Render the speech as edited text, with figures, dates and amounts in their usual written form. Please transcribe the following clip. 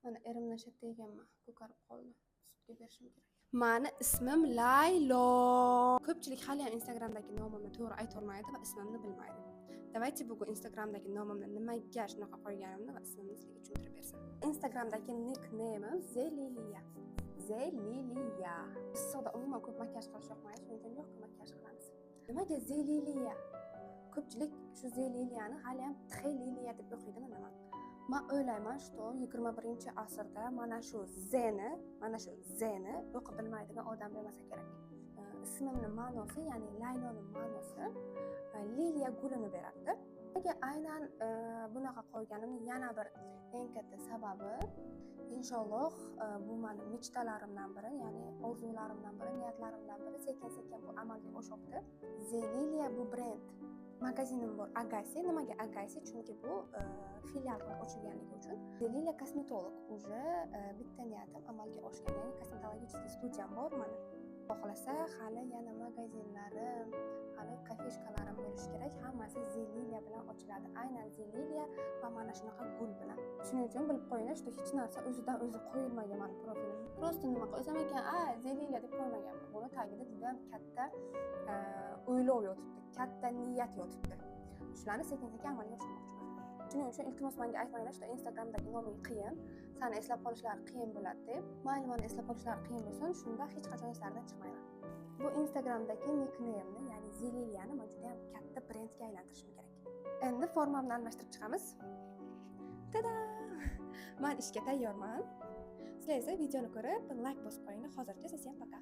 Mana erimdan shatda yeganman, ko'karib qoldi. Sutga berishim kerak. Mani ismim Laylo. Ko'pchilik hali ham Instagramdagi nomimni to'g'ri aytolmaydi va ismimni bilmaydi. Давайте bugun Instagramdagi nomimni nimaga shunaqa qo'yganimni va ismimni sizlarga tushuntirib bersam. Instagramdagi nickname'im Zeliliya. Zeliliya. Issiqda umuman ko'p makiyaj qilish yoqmaydi, shuning uchun yo'q makiyaj qilamiz. Nimaga Zeliliya? Ko'pchilik shu Zeliliyani hali ham Txeliliya deb o'qiydimi nima? Men o'ylayman, что 21-asrda mana shu Z'ni o'qib bilmaydigan odam bo'lmasa kerak. Ismimning ma'nosi, ya'ni Layloning ma'nosi Liliya gulini beradi. Nega aynan bunaqa qo'yganimning yana bir eng katta sababi, inshaalloh bu mening mechitalarimdan biri, ya'ni orzularimdan biri, niyatlarimdan biri sekin-sekin bu amalga oshyapti. Zeliliya bu brend. Magazinim bor, Agassi. Nimaga Agassi? Chunki bu filial qilib ochilganligi uchun. Zeliliya kosmetolog. Уже bitta niyatim amalga oshgan. Ya'ni kosmetologicheskiy studiyam bor mana. Xohlasa hali yana magazinlarim, hali kafeshkalarim bo'lishi kerak. Hammasi Zeliliya bilan ochiladi. Aynan Zeliliya va mana shunaqa gul bilan. Shuning uchun bilib qo'yinglar, что hech narsa o'zidan o'zi qo'yilmagan meni profilim. Просто nima qo'ysam ekan, Zeliliya deb qo'ymaganman. Buni tagida juda katta o'ylov yotibdi, katta niyat yotibdi. Shularni sekin-sekin amalga oshirmoqchiman. Shuning uchun iltimos menga aytmanglar, что Instagramdagi noming qiyin, seni eslab qolishlari qiyin bo'ladi deb. Mayli, meni eslab qolishlari qiyin bo'lsin, shunda hech qachon eslardan chiqmayman. Bu Instagramdagi nickname'ni, ya'ni Zeliliyani men juda ham katta brendga aylantirishim kerak. Endi formamni almashtirib chiqamiz. Tada! Men ishga tayyorman. Sizlar esa videoni ko'rib, like bosib qo'yinglar. Hozircha sizga ham пока.